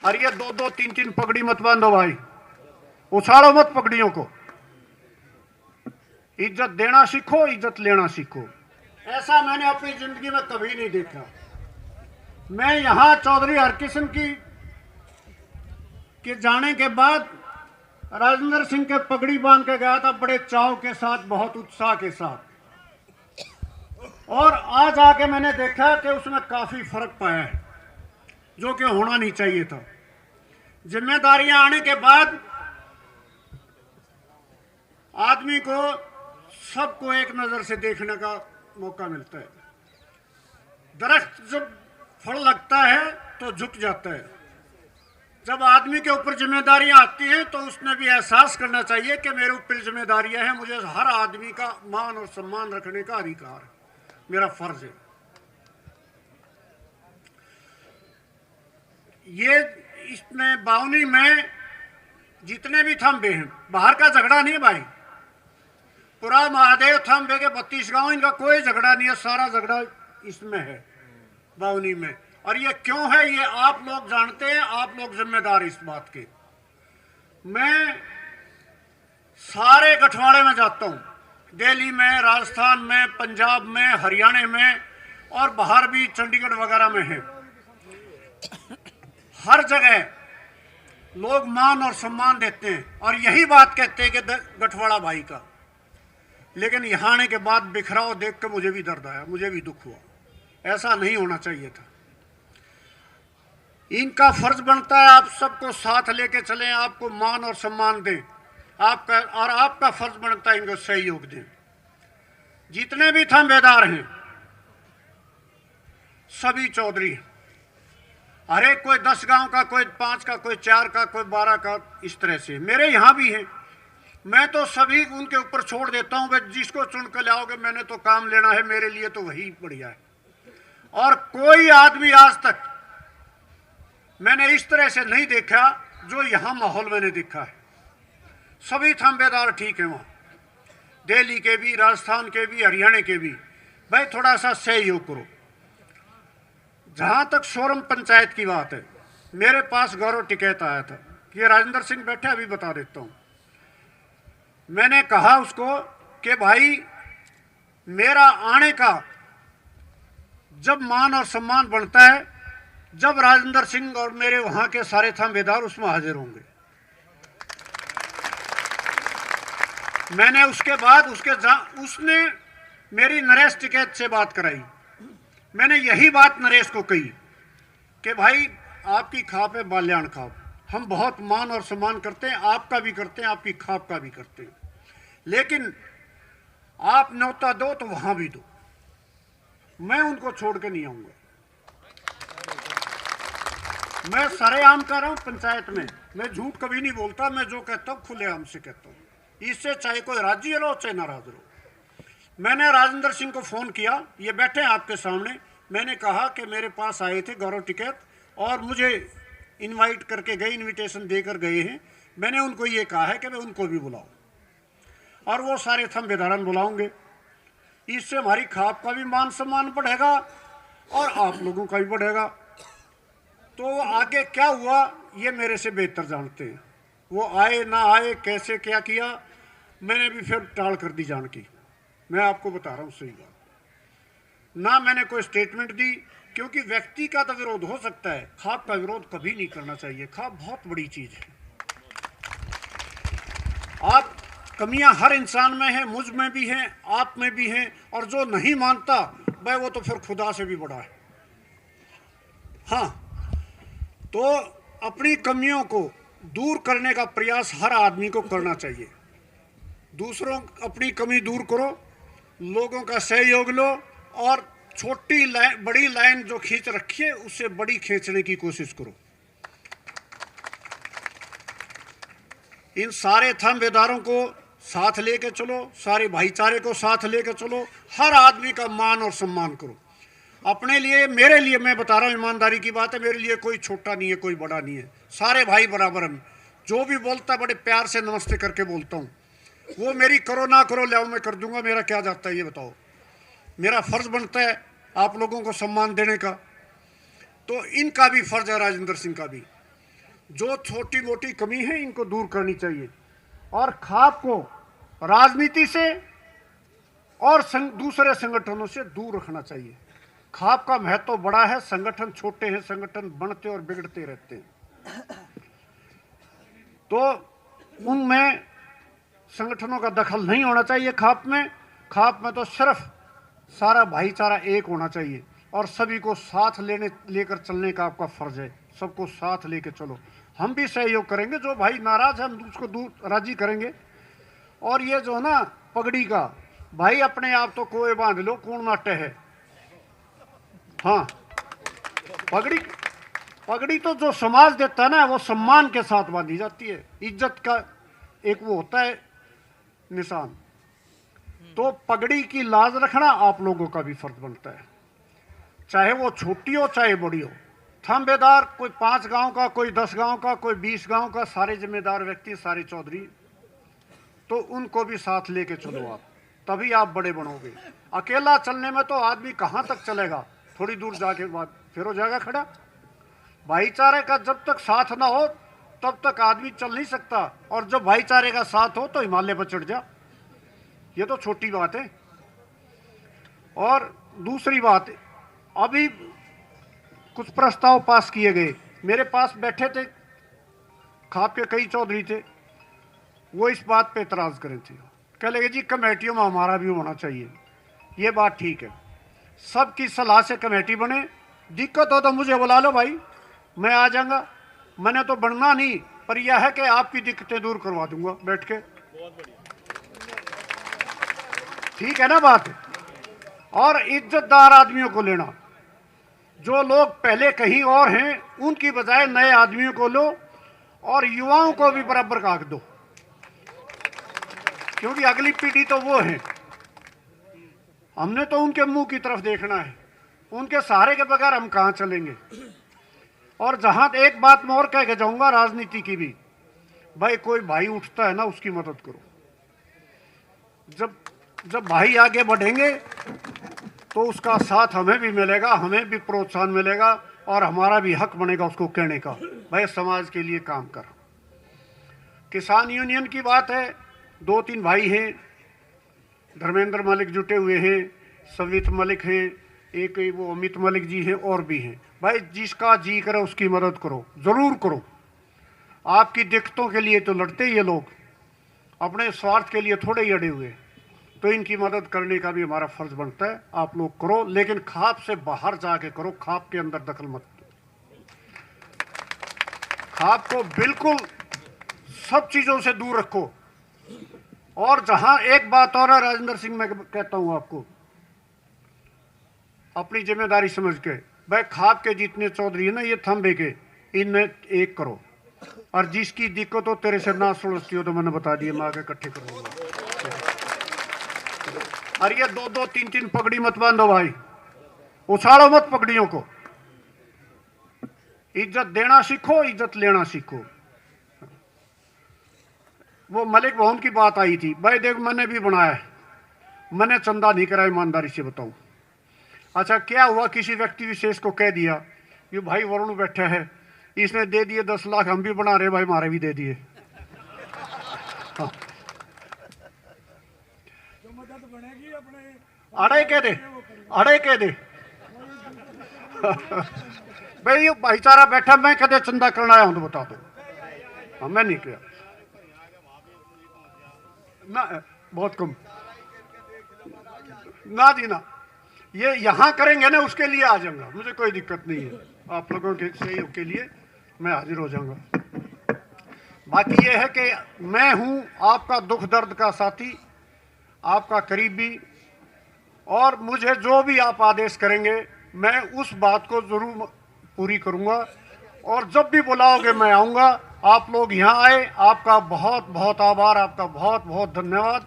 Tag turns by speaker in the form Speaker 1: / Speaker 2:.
Speaker 1: और ये दो दो तीन तीन पगड़ी मत बांधो भाई, उछाड़ो मत पगड़ियों को। इज्जत देना सीखो, इज्जत लेना सीखो। ऐसा मैंने अपनी जिंदगी में कभी नहीं देखा। मैं यहां चौधरी हरकिशन की के जाने के बाद राजेंद्र सिंह के पगड़ी बांध के गया था, बड़े चाव के साथ, बहुत उत्साह के साथ। और आज आके मैंने देखा कि उसमें काफी फर्क पाया है, जो कि होना नहीं चाहिए था। जिम्मेदारियां आने के बाद आदमी को सबको एक नजर से देखने का मौका मिलता है। दरख्त जब फल लगता है तो झुक जाता है। जब आदमी के ऊपर जिम्मेदारियां आती हैं तो उसने भी एहसास करना चाहिए कि मेरे ऊपर जिम्मेदारियां हैं, मुझे हर आदमी का मान और सम्मान रखने का अधिकार है, मेरा फर्ज है। ये इसमें बावनी में जितने भी थंबे हैं, बाहर का झगड़ा नहीं है भाई। पूरा महादेव थंबे के 32 गांव, इनका कोई झगड़ा नहीं है, सारा झगड़ा इसमें है, बावनी में। और ये क्यों है ये आप लोग जानते हैं, आप लोग जिम्मेदार इस बात के। मैं सारे गठवाड़े में जाता हूं, दिल्ली में, राजस्थान में, पंजाब में, हरियाणा में और बाहर भी चंडीगढ़ वगैरह में है। हर जगह लोग मान और सम्मान देते हैं और यही बात कहते हैं कि गठवाड़ा भाई का। लेकिन यहाँ आने के बाद बिखराव देख कर मुझे भी दर्द आया, मुझे भी दुख हुआ। ऐसा नहीं होना चाहिए था। इनका फर्ज बनता है आप सबको साथ लेके चलें, आपको मान और सम्मान दें, आपका फर्ज बनता है इनको सहयोग दें। जितने भी थंबेदार हैं सभी चौधरी, हर एक कोई 10 गांव का, कोई 5 का, कोई 4 का, कोई 12 का, इस तरह से मेरे यहाँ भी हैं। मैं तो सभी उनके ऊपर छोड़ देता हूँ कि जिसको चुन कर लाओगे, मैंने तो काम लेना है, मेरे लिए तो वही बढ़िया है। और कोई आदमी आज तक मैंने इस तरह से नहीं देखा जो यहाँ माहौल मैंने देखा है। सभी थंबेदार ठीक है वहाँ, दिल्ली के भी, राजस्थान के भी, हरियाणा के भी। भाई थोड़ा सा सहयोग करो। जहां तक सोरम पंचायत की बात है, मेरे पास गौरव टिकैत आया था, ये राजेंद्र सिंह बैठे, अभी बता देता हूं। मैंने कहा उसको कि भाई मेरा आने का जब मान और सम्मान बनता है, जब राजेंद्र सिंह और मेरे वहां के सारे थंबेदार उसमें हाजिर होंगे। मैंने उसके बाद उसने मेरी नरेश टिकैत से बात कराई। मैंने यही बात नरेश को कही कि भाई आपकी खाप है बाल्याण खाप, हम बहुत मान और सम्मान करते हैं, आपका भी करते हैं, आपकी खाप का भी करते हैं, लेकिन आप न्योता दो तो वहां भी दो, मैं उनको छोड़ के नहीं आऊंगा। मैं सरेआम कर रहा हूं पंचायत में, मैं झूठ कभी नहीं बोलता, मैं जो कहता हूं खुलेआम से कहता हूं, इससे चाहे कोई राजी रहो चाहे नाराज रहो। मैंने राजेंद्र सिंह को फोन किया, ये बैठे हैं आपके सामने। मैंने कहा कि मेरे पास आए थे गौरव टिकैत और मुझे इनवाइट करके गए, इनविटेशन देकर गए हैं। मैंने उनको ये कहा है कि मैं उनको भी बुलाऊं और वो सारे थंबेदारन बुलाऊंगे। इससे हमारी खाप का भी मान सम्मान बढ़ेगा और आप लोगों का भी बढ़ेगा। तो आगे क्या हुआ ये मेरे से बेहतर जानते हैं। वो आए ना आए, कैसे क्या किया, मैंने भी फिर टाल कर दी जान की। मैं आपको बता रहा हूं सही बात, ना मैंने कोई स्टेटमेंट दी, क्योंकि व्यक्ति का तो विरोध हो सकता है, खाप का विरोध कभी नहीं करना चाहिए। खाप बहुत बड़ी चीज है। आप कमियां हर इंसान में है, मुझ में भी हैं, आप में भी हैं, और जो नहीं मानता वह वो तो फिर खुदा से भी बड़ा है। हाँ, तो अपनी कमियों को दूर करने का प्रयास हर आदमी को करना चाहिए। दूसरों अपनी कमी दूर करो, लोगों का सहयोग लो और छोटी लाइन बड़ी लाइन जो खींच रखी है उससे बड़ी खींचने की कोशिश करो। इन सारे थंबेदारों को साथ लेके चलो, सारे भाईचारे को साथ लेके चलो, हर आदमी का मान और सम्मान करो। अपने लिए, मेरे लिए, मैं बता रहा हूं ईमानदारी की बात है, मेरे लिए कोई छोटा नहीं है, कोई बड़ा नहीं है, सारे भाई बराबर हैं। जो भी बोलता है बड़े प्यार से नमस्ते करके बोलता हूँ। वो मेरी करो ना करो, ले आओ मैं कर दूंगा, मेरा क्या जाता है ये बताओ। मेरा फर्ज बनता है आप लोगों को सम्मान देने का, तो इनका भी फर्ज है, राजेंद्र सिंह का भी। जो छोटी मोटी कमी है इनको दूर करनी चाहिए और खाप को राजनीति से और दूसरे संगठनों से दूर रखना चाहिए। खाप का महत्व बड़ा है, संगठन छोटे हैं, संगठन बनते और बिगड़ते रहते हैं। तो उनमें संगठनों का दखल नहीं होना चाहिए। खाप में तो सिर्फ सारा भाईचारा एक होना चाहिए और सभी को साथ लेकर चलने का आपका फर्ज है। सबको साथ लेकर चलो। हम भी सहयोग करेंगे, जो भाई नाराज है हम उसको दूर राजी करेंगे। और ये जो ना पगड़ी का भाई, अपने आप तो कोई बांध लो, कौन नाटे है। हाँ, पगड़ी तो जो समाज देता है ना, वो सम्मान के साथ बांधी जाती है, इज्जत का एक वो होता है निशान। तो पगड़ी की लाज रखना आप लोगों का भी फर्ज बनता है, चाहे वो छोटी हो चाहे बड़ी हो। थांबेदार कोई 5 गांव का, कोई 10 गांव का, कोई 20 गांव का, सारे जिम्मेदार व्यक्ति, सारे चौधरी, तो उनको भी साथ लेके चलो आप, तभी आप बड़े बनोगे। अकेला चलने में तो आदमी कहाँ तक चलेगा, थोड़ी दूर जाके बाद फिर हो जाएगा खड़ा। भाईचारे का जब तक साथ ना हो तब तक आदमी चल नहीं सकता, और जब भाईचारे का साथ हो तो हिमालय पर चढ़ जा। ये तो छोटी बात है। और दूसरी बात, अभी कुछ प्रस्ताव पास किए गए, मेरे पास बैठे थे खाप के कई चौधरी थे, वो इस बात पे एतराज करे थे, कह लगे जी कमेटियों में हमारा भी होना चाहिए। ये बात ठीक है, सबकी सलाह से कमेटी बने। दिक्कत हो तो मुझे बुला लो भाई, मैं आ जाऊंगा। मैंने तो बनना नहीं, पर यह है कि आपकी दिक्कतें दूर करवा दूंगा बैठ के। ठीक है ना बात। और इज्जतदार आदमियों को लेना, जो लोग पहले कहीं और हैं उनकी बजाय नए आदमियों को लो, और युवाओं को भी बराबर काट दो, क्योंकि अगली पीढ़ी तो वो है। हमने तो उनके मुंह की तरफ देखना है, उनके सहारे के बगैर हम कहाँ चलेंगे। और जहां एक बात मैं और कह के जाऊंगा राजनीति की भी, भाई कोई भाई उठता है ना उसकी मदद करो। जब भाई आगे बढ़ेंगे तो उसका साथ हमें भी मिलेगा, हमें भी प्रोत्साहन मिलेगा, और हमारा भी हक बनेगा उसको कहने का, भाई समाज के लिए काम कर। किसान यूनियन की बात है, 2-3 भाई हैं, धर्मेंद्र मलिक जुटे हुए हैं, संवित मलिक हैं, एक वो अमित मलिक जी हैं, और भी हैं। भाई जिसका जी करे उसकी मदद करो, जरूर करो। आपकी दिक्कतों के लिए तो लड़ते ही ये लोग, अपने स्वार्थ के लिए थोड़े ही अड़े हुए, तो इनकी मदद करने का भी हमारा फर्ज बनता है। आप लोग करो, लेकिन खाप से बाहर जाके करो, खाप के अंदर दखल मत दो। खाप को बिल्कुल सब चीजों से दूर रखो। और जहां एक बात और है राजेंद्र सिंह, मैं कहता हूं आपको, अपनी जिम्मेदारी समझ के, भाई खाप के जितने चौधरी है ना ये थंबे के, इनमें एक करो, और जिसकी दिक्कत हो तेरे से ना सुलझती हो तो मैंने बता दिया, मैं आगे इकट्ठे कर लूंगा। और ये 2-2, 3-3 पगड़ी मत बांधो भाई, उछाड़ो मत पगड़ियों को। इज्जत देना सीखो, इज्जत लेना सीखो। वो मलिक भवन की बात आई थी, भाई देख मैंने भी बनाया है, मैंने चंदा नहीं करा, ईमानदारी से बताऊं। अच्छा क्या हुआ, किसी व्यक्ति विशेष को कह दिया, ये भाई वरुण बैठा है, इसने दे दिए 10 लाख, हम भी बना रहे, भाई हमारे भी दे दिए। हाँ। अड़े कह दे, अड़े कह दे। भाई ये भाईचारा बैठा, मैं कदे चंदा करना आया हूं तो बता दो। हाँ मैं नहीं किया ना, बहुत कम ना जी ना, ये यहाँ करेंगे ना उसके लिए आ जाऊंगा, मुझे कोई दिक्कत नहीं है। आप लोगों के सहयोग के लिए मैं हाजिर हो जाऊंगा। बाकी ये है कि मैं हूँ आपका दुख दर्द का साथी, आपका करीबी, और मुझे जो भी आप आदेश करेंगे मैं उस बात को जरूर पूरी करूंगा। और जब भी बुलाओगे मैं आऊँगा। आप लोग यहाँ आए, आपका बहुत बहुत आभार, आपका बहुत बहुत धन्यवाद।